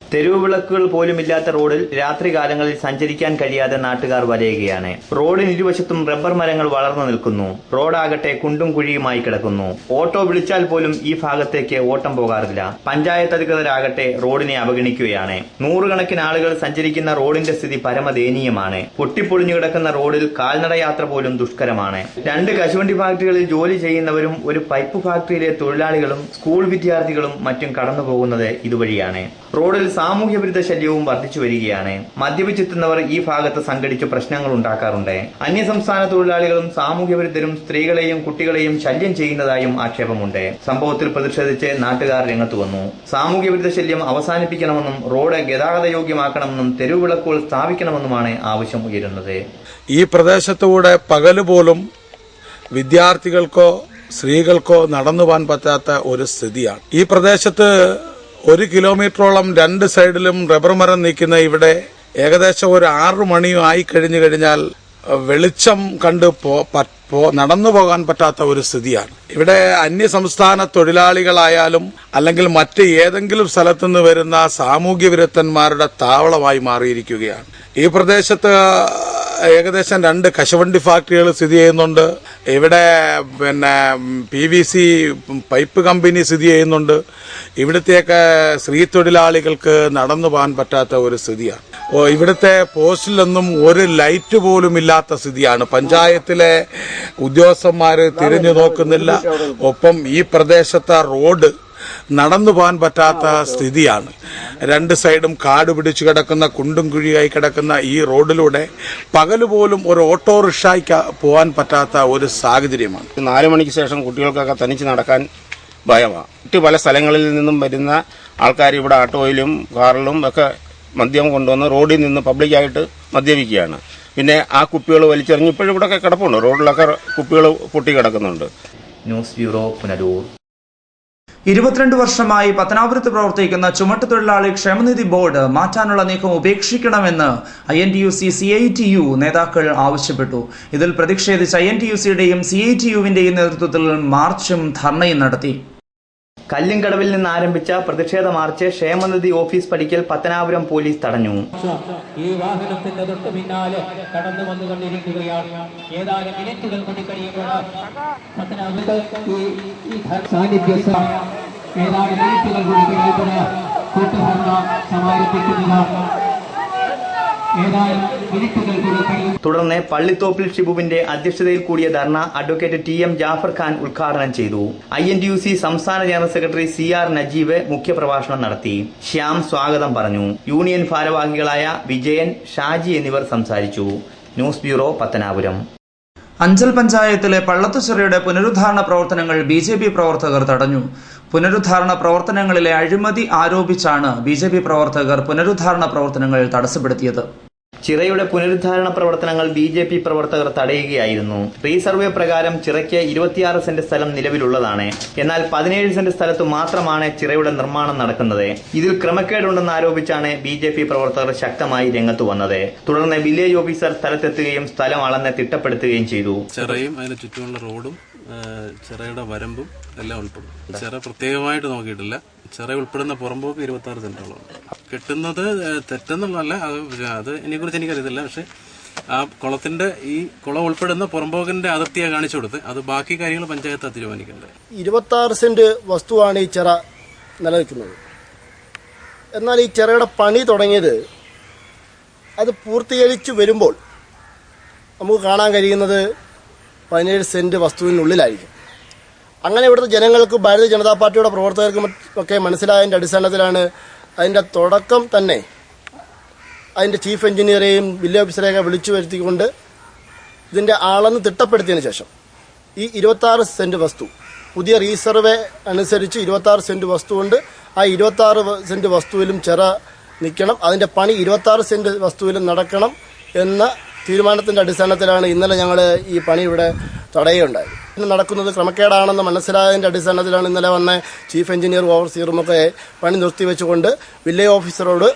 Speaker 18: തെരുവ് വിളക്കുകൾ പോലുമില്ലാത്ത റോഡിൽ രാത്രികാലങ്ങളിൽ സഞ്ചരിക്കാൻ കഴിയാതെ നാട്ടുകാർ വലയുകയാണ്. റോഡിന് ഇരുവശത്തും റബ്ബർ മരങ്ങൾ വളർന്നു നിൽക്കുന്നു. റോഡാകട്ടെ കുണ്ടും കുഴിയുമായി കിടക്കുന്നു. ഓട്ടോ വിളിച്ചാൽ പോലും ഈ ഭാഗത്തേക്ക് ഓട്ടം പോകാറില്ല. പഞ്ചായത്ത് അധികൃതരാകട്ടെ റോഡിനെ അവഗണിക്കുകയാണ്. നൂറുകണക്കിന് ആളുകൾ സഞ്ചരിക്കുന്ന റോഡിന്റെ സ്ഥിതി പരമദയനീയമാണ്. പൊട്ടിപ്പൊളിഞ്ഞു കിടക്കുന്ന റോഡിൽ കാൽനടയാത്ര പോലും ദുഷ്കരമാണ്. 2 കശുവണ്ടി ഫാക്ടറികളിൽ ജോലി ചെയ്യുന്നവരും ഒരു പൈപ്പ് ഫാക്ടറിയിലെ തൊഴിലാളികളും സ്കൂൾ വിദ്യാർത്ഥികളും മറ്റും കടന്നു പോകുന്നത് ഇതുവഴിയാണ്. റോഡിൽ സാമൂഹ്യ വിരുദ്ധ ശല്യവും വർദ്ധിച്ചു വരികയാണ്. മദ്യപിച്ചെത്തുന്നവർ ഈ ഭാഗത്ത് സംഘടിച്ച് പ്രശ്നങ്ങൾ ഉണ്ടാക്കാറുണ്ട്. അന്യസംസ്ഥാന തൊഴിലാളികളും സാമൂഹ്യ വിരുദ്ധരും സ്ത്രീകളെയും കുട്ടികളെയും ശല്യം ചെയ്യുന്നതായും ആക്ഷേപമുണ്ട്. സംഭവത്തിൽ പ്രതിഷേധിച്ച് നാട്ടുകാർ രംഗത്ത് വന്നു. സാമൂഹ്യ വിരുദ്ധ ശല്യം അവസാനിപ്പിക്കണമെന്നും റോഡ് ഗതാഗത യോഗ്യമാക്കണമെന്നും തെരുവുവിളക്കുകൾ സ്ഥാപിക്കണമെന്നുമാണ് ആവശ്യം ഉയരുന്നത്.
Speaker 19: ഈ പ്രദേശത്തുകൂടെ പകല് പോലും വിദ്യാർത്ഥികൾക്കോ സ്ത്രീകൾക്കോ നടന്നു പോകാൻ പറ്റാത്ത ഒരു സ്ഥിതിയാണ്. ഈ പ്രദേശത്ത് 1 കിലോമീറ്ററോളം 2 സൈഡിലും റബ്ബർ മരം നിൽക്കുന്ന ഇവിടെ ഏകദേശം ഒരു 6 മണിയും ആയി കഴിഞ്ഞു കഴിഞ്ഞാൽ വെളിച്ചം കണ്ട് നടന്നു പോകാൻ പറ്റാത്ത ഒരു സ്ഥിതിയാണ്. ഇവിടെ അന്യസംസ്ഥാന തൊഴിലാളികളായാലും അല്ലെങ്കിൽ മറ്റ് ഏതെങ്കിലും സ്ഥലത്തുനിന്ന് വരുന്ന സാമൂഹ്യ വിരുദ്ധന്മാരുടെ താവളമായി മാറിയിരിക്കുകയാണ്. ഈ പ്രദേശത്ത് ഏകദേശം 2 കശുവണ്ടി ഫാക്ടറികൾ സ്ഥിതി ചെയ്യുന്നുണ്ട്. ഇവിടെ PVC പൈപ്പ് കമ്പനി സ്ഥിതി ചെയ്യുന്നുണ്ട്. ഇവിടത്തേക്ക് സ്ത്രീ തൊഴിലാളികൾക്ക് നടന്നു പോകാൻ പറ്റാത്ത ഒരു സ്ഥിതിയാണ്. ഇവിടുത്തെ പോസ്റ്റിലൊന്നും ഒരു ലൈറ്റ് പോലും ഇല്ലാത്ത സ്ഥിതിയാണ്. പഞ്ചായത്തിലെ ഉദ്യോഗസ്ഥന്മാര് തിരിഞ്ഞു നോക്കുന്നില്ല. ഒപ്പം ഈ പ്രദേശത്തെ റോഡ് നടന്നു പോകാൻ പറ്റാത്ത സ്ഥിതിയാണ്. 2 സൈഡും കാട് പിടിച്ചു കിടക്കുന്ന കുണ്ടും കുഴിയായി കിടക്കുന്ന ഈ റോഡിലൂടെ പകല് പോലും ഒരു ഓട്ടോറിക്ഷയ്ക്ക് പോകാൻ പറ്റാത്ത ഒരു സാഹചര്യമാണ്.
Speaker 20: 4 മണിക്ക് ശേഷം കുട്ടികൾക്കൊക്കെ തനിച്ച് നടക്കാൻ ഭയമാണ്. മറ്റ് പല സ്ഥലങ്ങളിൽ നിന്നും വരുന്ന ആൾക്കാർ ഇവിടെ ഓട്ടോയിലും കാറിലും ഒക്കെ മദ്യം കൊണ്ടുവന്ന് റോഡിൽ നിന്ന് പബ്ലിക്കായിട്ട് മദ്യപിക്കുകയാണ്. പിന്നെ ആ കുപ്പികൾ വലിച്ചെറിഞ്ഞ് ഇപ്പോഴും ഇവിടെ കിടപ്പുണ്ട്. റോഡിലൊക്കെ കുപ്പികൾ പൊട്ടി കിടക്കുന്നുണ്ട്.
Speaker 18: News bureau, Punalur.
Speaker 9: 22 വർഷമായി പത്തനാപുരത്ത് പ്രവർത്തിക്കുന്ന ചുമട്ടുതൊഴിലാളി ക്ഷേമനിധി ബോർഡ് മാറ്റാനുള്ള നീക്കം ഉപേക്ഷിക്കണമെന്ന് INTUC CITU നേതാക്കൾ ആവശ്യപ്പെട്ടു. ഇതിൽ പ്രതിഷേധിച്ച് INTUCയുടെയും CITUവിന്റെയും നേതൃത്വത്തിൽ മാർച്ചും ധർണയും നടത്തി.
Speaker 18: കല്ലിൻകടവിൽ നിന്ന് ആരംഭിച്ച പ്രതിഷേധ മാർച്ച് ക്ഷേമനിധി ഓഫീസ് പടിക്കൽ പത്തനാപുരം പോലീസ് തടഞ്ഞു.
Speaker 21: ഈ വാഹനത്തിന്റെ തൊട്ട് പിന്നാലെ കടന്നു വന്നുകൊണ്ടിരിക്കുകയാണ്. ഏതാനും മിനിറ്റുകൾ കൂടി കഴിയുമ്പോൾ പത്തനാപുരത്ത് സാന്നിധ്യ ഏതാനും മിനിറ്റുകൾ കൂടി കഴിയുമ്പോൾ കൂട്ടുധർണ സമാപിപ്പിക്കുന്നതാണ്.
Speaker 18: തുടർന്ന് പള്ളിത്തോപ്പിൽ ഷിബുവിന്റെ അധ്യക്ഷതയിൽ കൂടിയ ധർണ അഡ്വക്കേറ്റ് TM ജാഫർ ഖാൻ ഉദ്ഘാടനം ചെയ്തു. INTUC സംസ്ഥാന ജനറൽ സെക്രട്ടറി CR നജീബ് മുഖ്യപ്രഭാഷണം നടത്തി. ശ്യാം സ്വാഗതം പറഞ്ഞു. യൂണിയൻ ഭാരവാഹികളായ വിജയൻ, ഷാജി എന്നിവർ സംസാരിച്ചു. News bureau, Pathanapuram.
Speaker 9: അഞ്ചൽ പഞ്ചായത്തിലെ പള്ളത്തുചിറയുടെ പുനരുദ്ധാരണ പ്രവർത്തനങ്ങൾ BJP പ്രവർത്തകർ തടഞ്ഞു. പുനരുദ്ധാരണ പ്രവർത്തനങ്ങളിലെ അഴിമതി ആരോപിച്ചാണ് BJP പ്രവർത്തകർ പുനരുദ്ധാരണ പ്രവർത്തനങ്ങൾ തടസ്സപ്പെടുത്തിയത്.
Speaker 18: ചിറയുടെ പുനരുദ്ധാരണ പ്രവർത്തനങ്ങൾ BJP പ്രവർത്തകർ തടയുകയായിരുന്നു. റീസർവേ പ്രകാരം ചിറയ്ക്ക് 26 സെന്റ് സ്ഥലം നിലവിലുള്ളതാണ്. എന്നാൽ 17 സെന്റ് സ്ഥലത്തു മാത്രമാണ് ചിറയുടെ നിർമ്മാണം നടക്കുന്നത്. ഇതിൽ ക്രമക്കേടുണ്ടെന്ന് ആരോപിച്ചാണ് BJP പ്രവർത്തകർ ശക്തമായി രംഗത്തു വന്നത്. തുടർന്ന് വില്ലേജ് ഓഫീസർ സ്ഥലത്തെത്തുകയും സ്ഥലം അളന്ന് തിട്ടപ്പെടുത്തുകയും ചെയ്തു.
Speaker 22: ചിറയും അതിന് ചുറ്റുമുള്ള റോഡും ചിറയുടെ വരമ്പും എല്ലാം ഉൾപ്പെടും. ചിറ പ്രത്യേകമായിട്ട് നോക്കിയിട്ടില്ല. ചിറ ഉൾപ്പെടുന്ന പുറമ്പോക്ക് 26 സെന്റോളം കിട്ടുന്നത് തെറ്റെന്നുള്ളതല്ല. അത് ഇതിനെക്കുറിച്ച് എനിക്കറിയത്തില്ല. പക്ഷെ ആ കുളത്തിന്റെ ഈ കുളം ഉൾപ്പെടുന്ന പുറമ്പോക്കിന്റെ അതിർത്തിയാണ് കാണിച്ചു കൊടുത്ത്, അത് ബാക്കി കാര്യങ്ങൾ പഞ്ചായത്താണ് തീരുമാനിക്കേണ്ടത്.
Speaker 1: 26 സെന്റ് വസ്തുവാണ് ഈ ചിറ നിലനിൽക്കുന്നത്. എന്നാൽ ഈ ചിറയുടെ പണി തുടങ്ങിയത് അത് പൂർത്തീകരിച്ചു വരുമ്പോൾ നമുക്ക് കാണാൻ കഴിയുന്നത് 17 സെന്റ് വസ്തുവിനുള്ളിലായിരിക്കും. അങ്ങനെ ഇവിടുത്തെ ജനങ്ങൾക്ക് ഭാരതീയ ജനതാ പാർട്ടിയുടെ പ്രവർത്തകർക്കും ഒക്കെ മനസ്സിലായതിൻ്റെ അടിസ്ഥാനത്തിലാണ് അതിൻ്റെ തുടക്കം തന്നെ അതിൻ്റെ ചീഫ് എഞ്ചിനീയറെയും വില്ലേജ് ഓഫീസറെയൊക്കെ വിളിച്ചു വരുത്തിക്കൊണ്ട് ഇതിൻ്റെ അളന്ന് തിട്ടപ്പെടുത്തിയതിന് ശേഷം ഈ 26 സെന്റ് വസ്തു പുതിയ റീസർവേ അനുസരിച്ച് 26 സെന്റ് വസ്തുവുണ്ട്. ആ 26 സെന്റ് വസ്തുവിലും ചിറ നിൽക്കണം, അതിൻ്റെ പണി 26 സെന്റ് വസ്തുവിലും നടക്കണം എന്ന തീരുമാനത്തിൻ്റെ അടിസ്ഥാനത്തിലാണ് ഇന്നലെ ഞങ്ങൾ ഈ പണി ഇവിടെ തടയുകയുണ്ടായി. ഇന്ന് നടക്കുന്നത് ക്രമക്കേടാണെന്ന് മനസ്സിലായതിൻ്റെ അടിസ്ഥാനത്തിലാണ് ഇന്നലെ വന്ന ചീഫ് എഞ്ചിനീയർ ഓവർസിയറുമൊക്കെ പണി നിർത്തിവെച്ചുകൊണ്ട് വില്ലേജ് ഓഫീസറോട്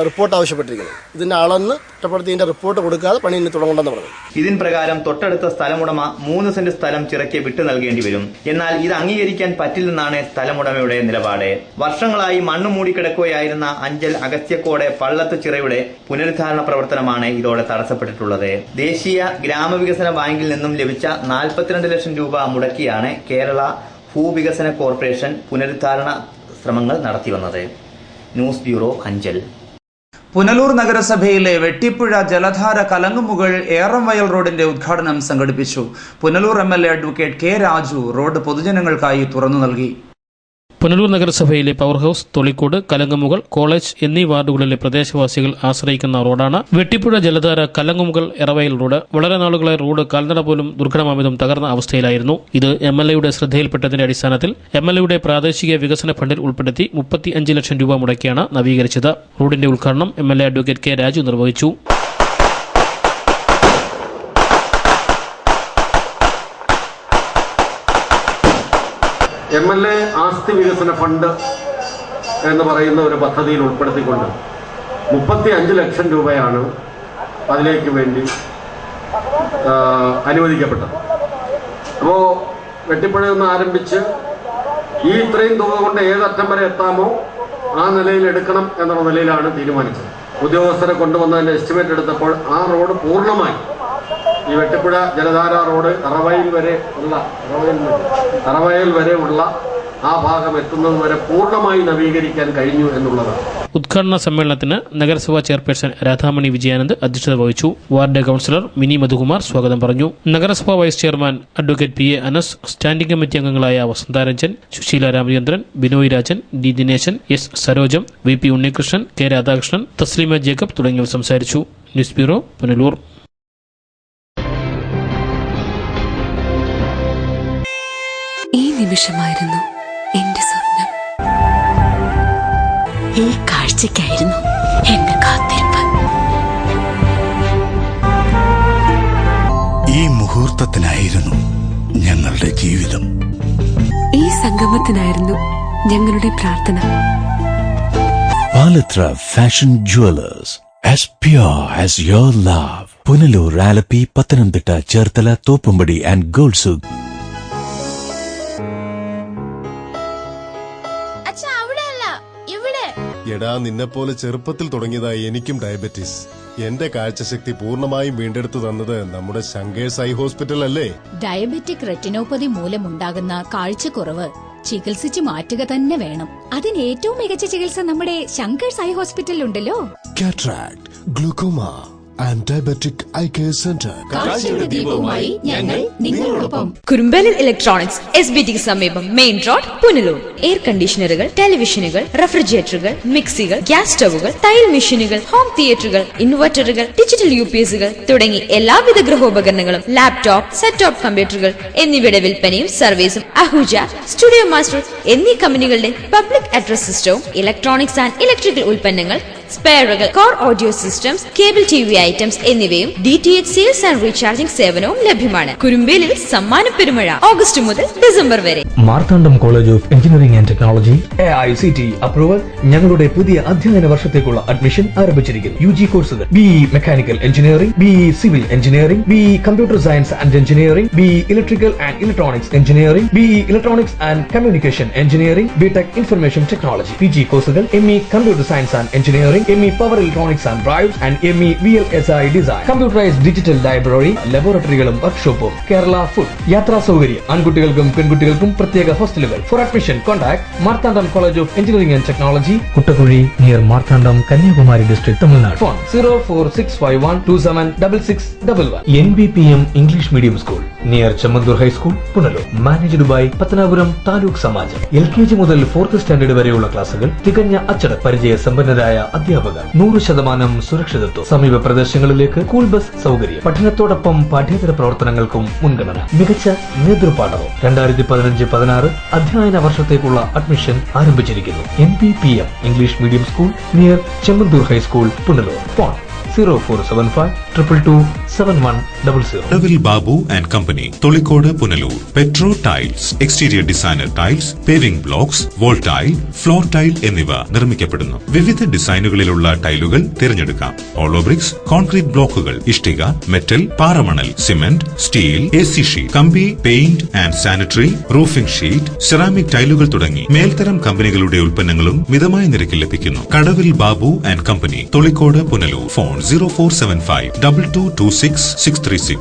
Speaker 1: റിപ്പോർട്ട് ആവശ്യപ്പെട്ടിരിക്കുന്നത്. ഇതിൻ്റെ അളന്ന് കുറ്റപ്പെടുത്തിയതിൻ്റെ റിപ്പോർട്ട് കൊടുക്കാതെ പണി ഇനി തുടങ്ങണമെന്ന് പറഞ്ഞു.
Speaker 18: ഇതിൻ പ്രകാരം തൊട്ടടുത്ത സ്ഥലമുടമ 3 സെന്റ് സ്ഥലം ചിറയ്ക്ക് വിട്ടു നൽകേണ്ടി വരും. എന്നാൽ ഇത് അംഗീകരിക്കാൻ പറ്റില്ലെന്നാണ് സ്ഥലമുടമയുടെ നിലപാട്. വർഷങ്ങളായി മണ്ണ് മൂടിക്കിടക്കുകയായിരുന്ന അഞ്ചൽ അഗസ്ത്യക്കോട് പള്ളത്ത് ചിറയുടെ പുനരുദ്ധാരണ പ്രവർത്തനമാണ് ഇതോടെ തടസ്സപ്പെട്ടിട്ടുള്ളത്. ദേശീയ ഗ്രാമവികസന ബാങ്കിൽ നിന്നും ലഭിച്ച 42 ലക്ഷം രൂപ മുടക്കിയാണ് കേരള ഭൂവികസന കോർപ്പറേഷൻ പുനരുദ്ധാരണ ശ്രമങ്ങൾ നടത്തിവന്നത്. News bureau, Anchal.
Speaker 9: പുനലൂർ നഗരസഭയിലെ വെട്ടിപ്പുഴ ജലധാര കലങ്ങുമുകൾ ഏറംവയൽ റോഡിന്റെ ഉദ്ഘാടനം സംഘടിപ്പിച്ചു. Punalur MLA advocate K Raju road പൊതുജനങ്ങൾക്കായി തുറന്നു നൽകി.
Speaker 12: പുനലൂർ നഗരസഭയിലെ power house, Tholikode, Kalangumukal, college എന്നീ വാർഡുകളിലെ പ്രദേശവാസികൾ ആശ്രയിക്കുന്ന റോഡാണ് വെട്ടിപ്പുഴ ജലധാര കലങ്ങുമുകൾ എറവയൽ റോഡ്. വളരെ നാളുകളായി റോഡ് കാൽനട പോലും ദുർഘടമാവിധം തകർന്ന അവസ്ഥയിലായിരുന്നു. ഇത് MLAയുടെ ശ്രദ്ധയിൽപ്പെട്ടതിന്റെ അടിസ്ഥാനത്തിൽ MLAയുടെ പ്രാദേശിക വികസന ഫണ്ടിൽ ഉൾപ്പെടുത്തി 35 ലക്ഷം രൂപ മുടക്കിയാണ് നവീകരിച്ചത്. റോഡിന്റെ ഉദ്ഘാടനം MLA അഡ്വക്കേറ്റ് കെ രാജു നിർവഹിച്ചു.
Speaker 13: MLA ആസ്തി വികസന ഫണ്ട് എന്ന് പറയുന്ന ഒരു പദ്ധതിയിൽ ഉൾപ്പെടുത്തിക്കൊണ്ട് 35 ലക്ഷം രൂപയാണ് അതിലേക്ക് വേണ്ടി അനുവദിക്കപ്പെട്ടത്. അപ്പോൾ വെട്ടിപ്പുഴയിൽ നിന്ന് ആരംഭിച്ച് ഈ ഇത്രയും തുക കൊണ്ട് ഏതറ്റം വരെ എത്താമോ ആ നിലയിൽ എടുക്കണം എന്നുള്ള നിലയിലാണ് തീരുമാനിച്ചത്. ഉദ്യോഗസ്ഥരെ കൊണ്ടുവന്നതിൻ്റെ എസ്റ്റിമേറ്റ് എടുത്തപ്പോൾ ആ റോഡ് പൂർണ്ണമായി ഈ വെട്ടിപ്പുഴ ജലധാര റോഡ് അറവയൽ വരെ ഉള്ള ആ ഭാഗം എത്തുന്നത് വരെ പൂർണ്ണമായി നവീകരിക്കാൻ കഴിഞ്ഞു എന്നുള്ളതാണ്.
Speaker 12: ഉദ്ഘാടന സമ്മേളനത്തിന് നഗരസഭാ ചെയർപേഴ്സൺ രാധാമണി വിജയാനന്ദ് അധ്യക്ഷത വഹിച്ചു. വാർഡ് കൌൺസിലർ മിനി മധുകുമാർ സ്വാഗതം പറഞ്ഞു. നഗരസഭാ vice chairman advocate PA Anas, standing committee അംഗങ്ങളായ Vasantharanjan, Susheela Ramachandran, Binoy Rajan, D Dineshan, S Sarojam, VP Unnikrishnan, K Radhakrishnan, Thasleema Jacob തുടങ്ങിയവർ സംസാരിച്ചു. News bureau, Punalur.
Speaker 3: ഈ നിമിഷമായിരുന്നു എന്റെ സ്വപ്നം. ഈ കാഴ്ചയ്ക്കായിരുന്നു എന്റെ കാത്തിരിപ്പ്.
Speaker 23: ഈ മുഹൂർത്തത്തിനായിരുന്നു ഞങ്ങളുടെ ജീവിതം.
Speaker 3: ഈ സംഗമത്തിനായിരുന്നു ഞങ്ങളുടെ പ്രാർത്ഥന.
Speaker 23: Palathra fashion jewellers, as pure as your love. Punalur, Alleppey, Pathanamthitta, Cherthala, Thoppumpady and ഗോൾസുക്.
Speaker 24: എടാ, നിന്നെപ്പോലെ ചെറുപ്പത്തിൽ തുടങ്ങിയതായി എനിക്കും ഡയബറ്റീസ്. എന്റെ കാഴ്ചശക്തി പൂർണ്ണമായും വീണ്ടെടുത്തു തന്നത് നമ്മുടെ ശങ്കേഴ്സ് ഐ ഹോസ്പിറ്റൽ അല്ലേ?
Speaker 25: ഡയബറ്റിക് റെറ്റിനോപ്പതി മൂലമുണ്ടാകുന്ന കാഴ്ചക്കുറവ് ചികിത്സിച്ച് മാറ്റുക തന്നെ വേണം. അതിന് ഏറ്റവും മികച്ച ചികിത്സ നമ്മുടെ ശങ്കേഴ്സ് ഐ ഹോസ്പിറ്റലിൽ ഉണ്ടല്ലോ.
Speaker 24: Cataract, glaucoma and diabetic eye care centre.
Speaker 25: കാഴ്ചയുടെ ദീപവുമായി ഞങ്ങൾ നിങ്ങളോടൊപ്പം.
Speaker 8: കുറുമ്പലിൽ ഇലക്ട്രോണിക്സ്, SBT സമീപം, മെയിൻ റോഡ്, പുനലൂർ. എയർ കണ്ടീഷണറുകൾ, ടെലിവിഷനുകൾ, റെഫ്രിജറേറ്ററുകൾ, മിക്സികൾ, ഗ്യാസ് സ്റ്റവുകൾ, തയ്യൽ മെഷീനുകൾ, ഹോം തിയേറ്ററുകൾ, ഇൻവെർട്ടറുകൾ, ഡിജിറ്റൽ UPSകൾ തുടങ്ങി എല്ലാവിധ ഗൃഹോപകരണങ്ങളും, ലാപ്ടോപ്പ്, സെറ്റ് ടോപ്പ് കമ്പ്യൂട്ടറുകൾ എന്നിവയുടെ വിൽപ്പനയും സർവീസും അഹൂജ, സ്റ്റുഡിയോ മാസ്റ്റർ എന്നീ കമ്പനികളുടെ പബ്ലിക് അഡ്രസ് സിസ്റ്റവും ഇലക്ട്രോണിക്സ് ആൻഡ് ഇലക്ട്രിക്കൽ ഉൽപ്പന്നങ്ങൾ, സ്പെയറുകൾ, core audio systems, cable TV items എന്നിവയും DTH സെയിൽസ് ആൻഡ് റീചാർജിംഗ് സേവനവും ലഭ്യമാണ്. കുരുമ്പേലിൽ സമ്മാന പെരുമഴ ഓഗസ്റ്റ് മുതൽ ഡിസംബർ വരെ.
Speaker 16: Marthandam college of engineering and technology AICT approval. ഞങ്ങളുടെ പുതിയ അധ്യയന വർഷത്തേക്കുള്ള അഡ്മിഷൻ ആരംഭിച്ചിരിക്കുന്നു. UG കോഴ്സുകൾ BE mechanical engineering, BE civil engineering, BE computer science and engineering, BE electrical and electronics engineering, BE electronics and communication engineering, BTech information technology. PG കോഴ്സുകൾ ME computer science and engineering, ME Power Electronics and Drives and ME VLSI Design. Computerized Digital Library, ലബോറട്ടറികളും വർക്ക്ഷോപ്പും. കേരള ഫുഡ്, യാത്രാ സൗകര്യം, ആൺകുട്ടികൾക്കും പെൺകുട്ടികൾക്കും പ്രത്യേക ഹോസ്റ്റലുകൾ. For admission, contact Marthandam College of Engineering and Technology, Kuttakuzi, near Marthandam, Kanyakumari District, Tamil Nadu. Phone 04651276611. NBPM English Medium School, near Chamandur High School, Punalur. Managed by Pathanapuram taluk Samajam. LKG മുതൽ 4th സ്റ്റാൻഡേർഡ് വരെയുള്ള ക്ലാസുകൾ തികഞ്ഞ അച്ചടക്ക പരിചയ സമ്പന്നരായ അധ്യാപകർ, 100% സുരക്ഷിതത്വം. സമീപ പ്രദേശങ്ങളിലേക്ക് സ്കൂൾ ബസ് സൗകര്യം. പഠനത്തോടൊപ്പം പാഠ്യേതര പ്രവർത്തനങ്ങൾക്കും മുൻഗണന. മികച്ച നേതൃപാഠവും. 2015-16 അധ്യയന വർഷത്തേക്കുള്ള അഡ്മിഷൻ ആരംഭിച്ചിരിക്കുന്നു. NBPM English medium school, near Chemmanthoor high school, Punalur. Phone 0475227100.
Speaker 2: Kadavil Babu and company, Tholicode, Punalur. Petro tiles, exterior designer tiles, paving blocks, wall tile, floor tile എന്നിവ നിർമ്മിക്കപ്പെടുന്നു. വിവിധ ഡിസൈനുകളിലുള്ള ടൈലുകൾ തിരഞ്ഞെടുക്കാം. ഹോളോ ബ്രിക്സ്, കോൺക്രീറ്റ് ബ്ലോക്കുകൾ, ഇഷ്ടിക, മെറ്റൽ, പാറമണൽ, സിമന്റ്, സ്റ്റീൽ, AC ഷീറ്റ്, കമ്പി, paint and sanitary, roofing sheet, ceramic ടൈലുകൾ തുടങ്ങി മേൽത്തരം കമ്പനികളുടെ ഉൽപ്പന്നങ്ങളും മിതമായ നിരക്കിൽ ലഭിക്കുന്നു. Kadavil Babu and company, Tholicode, Punalur. Phone 0475222636.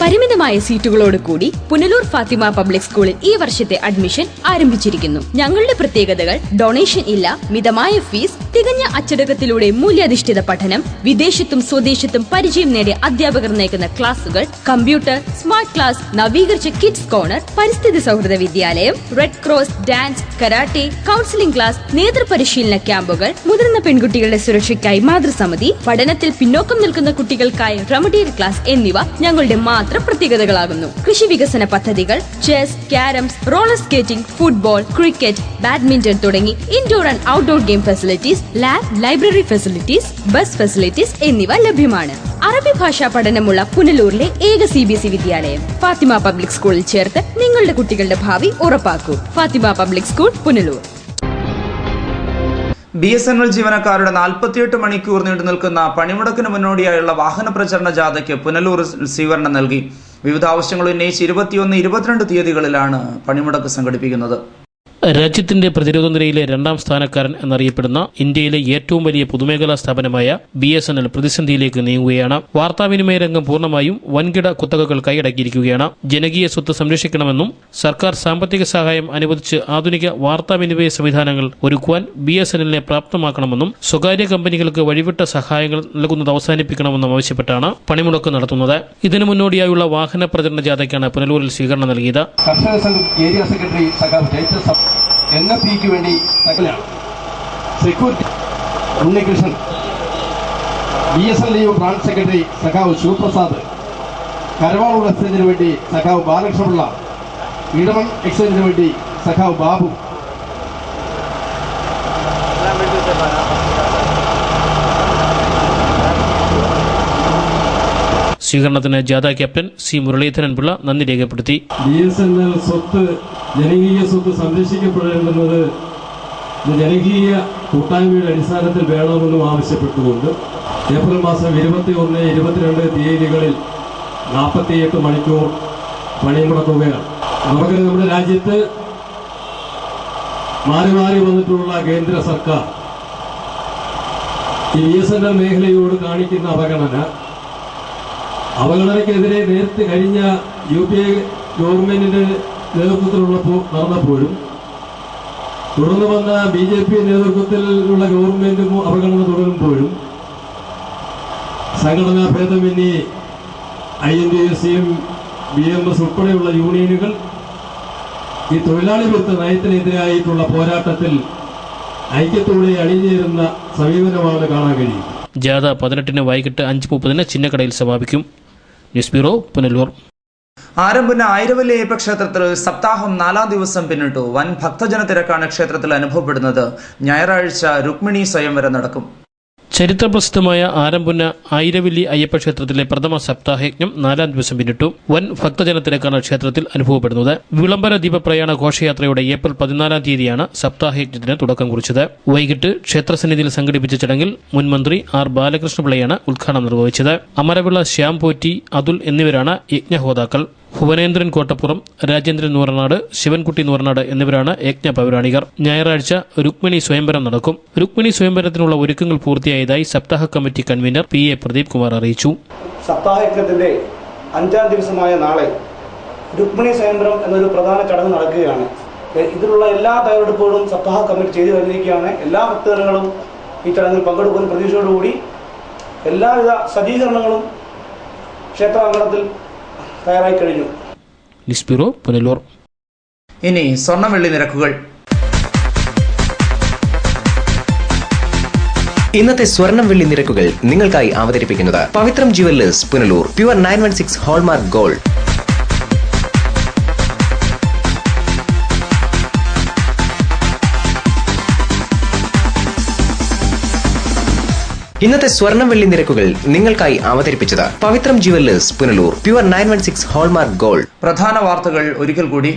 Speaker 8: പരിമിതമായ സീറ്റുകളോട് കൂടി പുനലൂർ ഫാത്തിമ പബ്ലിക് സ്കൂളിൽ ഈ വർഷത്തെ അഡ്മിഷൻ ആരംഭിച്ചിരിക്കുന്നു. ഞങ്ങളുടെ പ്രത്യേകതകൾ: ഡൊണേഷൻ ഇല്ല, മിതമായ ഫീസ്, തികഞ്ഞ അച്ചടക്കത്തിലൂടെ മൂല്യാധിഷ്ഠിത പഠനം, വിദേശത്തും സ്വദേശത്തും പരിചയം നേടിയ അധ്യാപകർ നയിക്കുന്ന ക്ലാസുകൾ, കമ്പ്യൂട്ടർ, സ്മാർട്ട് ക്ലാസ്, നവീകരിച്ച കിഡ്സ് കോർണർ, പരിസ്ഥിതി സൗഹൃദ വിദ്യാലയം, red cross, dance, karate, counselling class, നേതൃപരിശീലന ക്യാമ്പുകൾ, മുതിർന്ന പെൺകുട്ടികളുടെ സുരക്ഷയ്ക്കായി മാതൃസമിതി, പഠനത്തിൽ പിന്നോക്കം നിൽക്കുന്ന കുട്ടികൾക്കായി റെമഡിയൽ ക്ലാസ് എന്നിവ ഞങ്ങളുടെ മാത്രം പ്രത്യേകതകളാകുന്നു. കൃഷി വികസന പദ്ധതികൾ, chess, carroms, roller skating, football, cricket, badminton തുടങ്ങി indoor and outdoor game facilities, lab, library facilities, bus facilities എന്നിവ ലഭ്യമാണ്. അറബി ഭാഷാ പഠനമുള്ള പുനലൂരിലെ ഏക CBSE വിദ്യാലയം. ഫാത്തിമ പബ്ലിക് സ്കൂളിൽ ചേർത്ത് നിങ്ങളുടെ കുട്ടികളുടെ ഭാവി ഉറപ്പാക്കൂ. Fathima public school, Punalur.
Speaker 9: BSNL ജീവനക്കാരുടെ 48 മണിക്കൂർ നീണ്ടു നിൽക്കുന്ന പണിമുടക്കിന് മുന്നോടിയായുള്ള വാഹന പ്രചരണ ജാഥയ്ക്ക് പുനലൂർ സ്വീകരണം നൽകി. വിവിധ ആവശ്യങ്ങൾ ഉന്നയിച്ച് 21, 22 തീയതികളിലാണ് പണിമുടക്ക് സംഘടിപ്പിക്കുന്നത്.
Speaker 12: രാജ്യത്തിന്റെ പ്രതിരോധ നിരയിലെ 2ാം സ്ഥാനക്കാരൻ എന്നറിയപ്പെടുന്ന ഇന്ത്യയിലെ ഏറ്റവും വലിയ പൊതുമേഖലാ സ്ഥാപനമായ BSNL പ്രതിസന്ധിയിലേക്ക് നീങ്ങുകയാണ്. വാർത്താവിനിമയ രംഗം പൂർണ്ണമായും വൻകിട കുത്തകകൾ കൈയടക്കിയിരിക്കുകയാണ്. ജനകീയ സ്വത്ത് സംരക്ഷിക്കണമെന്നും സർക്കാർ സാമ്പത്തിക സഹായം അനുവദിച്ച് ആധുനിക വാർത്താവിനിമയ സംവിധാനങ്ങൾ ഒരുക്കുവാൻ BSNLനെ പ്രാപ്തമാക്കണമെന്നും സ്വകാര്യ കമ്പനികൾക്ക് വഴിവിട്ട സഹായങ്ങൾ നൽകുന്നത് അവസാനിപ്പിക്കണമെന്നും ആവശ്യപ്പെട്ടാണ് പണിമുടക്ക് നടത്തുന്നത്. ഇതിനു മുന്നോടിയായുള്ള വാഹന പ്രചരണ ജാഥയ്ക്കാണ് പുനലൂരിൽ സ്വീകരണം നൽകിയത്.
Speaker 4: കർഷക സംഘം ഏരിയ സെക്രട്ടറി NFPക്ക് വേണ്ടി തകലാണ്. Security Unnikrishnan, BSNL branch secretary സഖാവ് ശിവപ്രസാദ്, കരവാളൂർ എക്സ്ചേഞ്ചിന് വേണ്ടി സഖാവ് ബാലകൃഷ്ണപിള്ള, ഇടമൺ എക്സ്ചേഞ്ചിന് വേണ്ടി സഖാവ് ബാബു.
Speaker 12: സ്വീകരണത്തിന് ജാഥ ക്യാപ്റ്റൻ C. മുരളീധരൻ പിള്ള നന്ദി രേഖപ്പെടുത്തി.
Speaker 4: BSNL സ്വത്ത്, ജനകീയ സ്വത്ത് സംരക്ഷിക്കപ്പെടേണ്ടുന്നത് ജനകീയ കൂട്ടായ്മയുടെ അടിസ്ഥാനത്തിൽ വേണമെന്നും ആവശ്യപ്പെട്ടുകൊണ്ട് ഏപ്രിൽ മാസം 21, 22 തീയതികളിൽ 48 മണിക്കൂർ പണിമുടക്കുകയാണ്. നമുക്കറിയാം, നമ്മുടെ രാജ്യത്ത് മാറി മാറി വന്നിട്ടുള്ള കേന്ദ്ര സർക്കാർ ഈ BSNL മേഖലയോട് കാണിക്കുന്ന അവഗണനയ്ക്കെതിരെ നേരത്തെ കഴിഞ്ഞ UPA ഗവൺമെന്റിന്റെ നേതൃത്വത്തിലുള്ള നടന്നപ്പോഴും തുടർന്ന് വന്ന BJP നേതൃത്വത്തിലുള്ള ഗവൺമെന്റും അവഗണന തുടരുമ്പോഴും സംഘടനാ ഭേദമന്യേ INTUC-യും BMS ഉൾപ്പെടെയുള്ള യൂണിയനുകൾ ഈ തൊഴിലാളി വിരുദ്ധ നയത്തിനെതിരായിട്ടുള്ള പോരാട്ടത്തിൽ ഐക്യത്തോടെ അണിചേരുന്ന സമീപനമാണ് കാണാൻ കഴിയും.
Speaker 12: ജാഥ 18 വൈകിട്ട് 5:30 ചിന്നക്കടയിൽ സമാപിക്കും. News bureau, Punalur.
Speaker 9: ആരംഭന ആയിരവല്ലി അയ്യപ്പ ക്ഷേത്രത്തിൽ സപ്താഹം 4ാം ദിവസം പിന്നിട്ടു. വൻ ഭക്തജന തിരക്കാണ് ക്ഷേത്രത്തിൽ അനുഭവപ്പെടുന്നത്. ഞായറാഴ്ച രുക്മിണി സ്വയംവരം നടക്കും.
Speaker 12: ചരിത്രപ്രസിദ്ധമായ ആരംഭുന്ന ആയിരവല്ലി അയ്യപ്പ ക്ഷേത്രത്തിലെ പ്രഥമ സപ്താഹയജ്ഞം 4ാം ദിവസം പിന്നിട്ടു. വൻ ഭക്തജനത്തിരക്കാണ് ക്ഷേത്രത്തിൽ അനുഭവപ്പെടുന്നത്. വിളംബര ദീപപ്രയാണ ഘോഷയാത്രയുടെ ഏപ്രിൽ 14-ാം തീയതിയാണ് സപ്താഹയജ്ഞത്തിന് തുടക്കം കുറിച്ചത്. വൈകിട്ട് ക്ഷേത്രസന്നിധിയിൽ സംഘടിപ്പിച്ച ചടങ്ങിൽ മുൻ മന്ത്രി R. ബാലകൃഷ്ണപിള്ളയാണ് ഉദ്ഘാടനം നിർവഹിച്ചത്. അമരവിള, ശ്യാം പോറ്റി, അതുൽ എന്നിവരാണ് യജ്ഞഹോതാക്കൾ. ഭുവനേന്ദ്രൻ കോട്ടപ്പുറം, രാജേന്ദ്രൻ നൂറനാട്, ശിവൻകുട്ടി നൂറനാട് എന്നിവരാണ് യജ്ഞ പൗരാണികർ. ഞായറാഴ്ച രുക്മിണി സ്വയംവരം നടക്കും. രുക്മിണി സ്വയംവരത്തിനുള്ള ഒരുക്കങ്ങൾ പൂർത്തിയായതായി സപ്താഹ committee convener PA Pradeep Kumar അറിയിച്ചു.
Speaker 5: സപ്താഹയജ്ഞത്തിന്റെ 5ാം ദിവസമായ നാളെ രുക്മിണി സ്വയംവരം എന്നൊരു പ്രധാന ചടങ്ങ് നടക്കുകയാണ്. ഇതിലുള്ള എല്ലാ തയ്യാറെടുപ്പുകളും സപ്താഹ കമ്മിറ്റി ചെയ്തു കഴിഞ്ഞിരിക്കുകയാണ്. എല്ലാ ഭക്തജനങ്ങളും ഈ ചടങ്ങിൽ പങ്കെടുക്കുന്ന പ്രതീക്ഷയോടുകൂടി എല്ലാവിധ സജ്ജീകരണങ്ങളും ക്ഷേത്രാങ്കണത്തിൽ തയ്യാറായി കഴിഞ്ഞു.
Speaker 12: News bureau, Punalur.
Speaker 9: ഇനി സ്വർണ്ണ-വെള്ളി നിരക്കുകൾ.
Speaker 6: ഇന്നത്തെ സ്വർണം-വെള്ളി നിരക്കുകൾ നിങ്ങൾക്കായി അവതരിപ്പിക്കുന്നത് Pavithram jewellers, Punalur. Pure 916 hallmark gold. ഇന്നത്തെ സ്വർണം-വെള്ളി നിരക്കുകൾ നിങ്ങൾക്കായി അവതരിപ്പിച്ചത് Pavithram jewellers, Punalur. Pure 916 hallmark gold.
Speaker 9: പ്രധാന വാർത്തകൾ ഒരിക്കൽ കൂടി.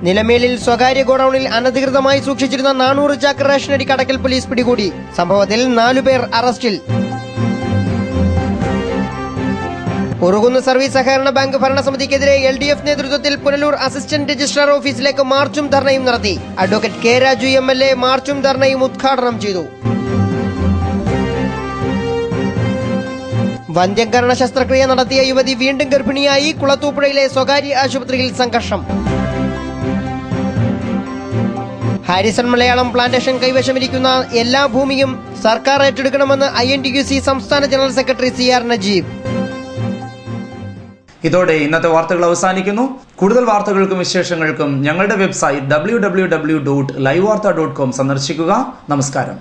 Speaker 7: നിലമേലിൽ സ്വകാര്യ ഗോഡൌണിൽ അനധികൃതമായി സൂക്ഷിച്ചിരുന്ന 400 ചാക്ക് റേഷനരി കടക്കൽ പോലീസ് പിടികൂടി. സംഭവത്തിൽ 4 പേർ അറസ്റ്റിൽ. ഉറുകുന്ന് സർവീസ് സഹകരണ ബാങ്ക് ഭരണസമിതിക്കെതിരെ LDF നേതൃത്വത്തിൽ പുനലൂർ അസിസ്റ്റന്റ് രജിസ്ട്രാർ ഓഫീസിലേക്ക് മാർച്ചും ധർണയും നടത്തി. Advocate K. രാജു MLA മാർച്ചും ധർണയും ഉദ്ഘാടനം ചെയ്തു. വന്ധ്യംകരണ ശസ്ത്രക്രിയ നടത്തിയ യുവതി വീണ്ടും ഗർഭിണിയായി. കുളത്തൂപ്പുഴയിലെ സ്വകാര്യ ആശുപത്രിയിൽ സംഘർഷം. ഹാരിസൺ മലയാളം പ്ലാന്റേഷൻ കൈവശമിരിക്കുന്ന എല്ലാ ഭൂമിയും സർക്കാർ ഏറ്റെടുക്കണമെന്ന് INTUC സംസ്ഥാന ജനറൽ സെക്രട്ടറി CR നജീബ്.
Speaker 9: ഇതോടെ ഇന്നത്തെ വാർത്തകൾ അവസാനിക്കുന്നു. കൂടുതൽ വാർത്തകൾക്കും വിശേഷങ്ങൾക്കും ഞങ്ങളുടെ വെബ്സൈറ്റ് www.livevarta.com സന്ദർശിക്കുക. നമസ്കാരം.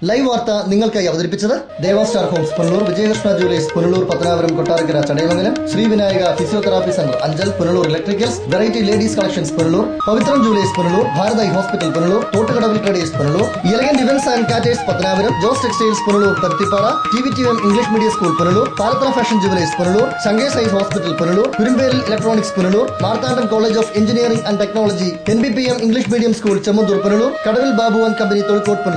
Speaker 1: ലൈവ് വാർത്ത നിങ്ങൾക്കായി അവതരിപ്പിച്ചത് Deva star homes Punalur, Vijayakrishna jewellers Punalur, Pathanapuram, Kottarakkara, Chadayamangalam, Srivinayaka physiotherapy centre Anchal, Punalur electricals, variety ladies collections Punalur, Pavithram jewellers Punalur, ഭാരതായി hospital Punalur, Thottukadavil traders Punalur, elegant events and caterers Pathanapuram, Jose textiles Punalur, Paruthippara, TVTM English medium school Punalur, Palathara fashion jewellers Punalur, Shankers eye hospital Punalur, Kurumbelil electronics Punalur, Marthandam college of engineering and technology, NBPM English medium school Chemmanthoor Punalur, കടവിൽ ബാബു ആൻഡ് കമ്പനി തൊഴിക്കോട് പുനലൂർ.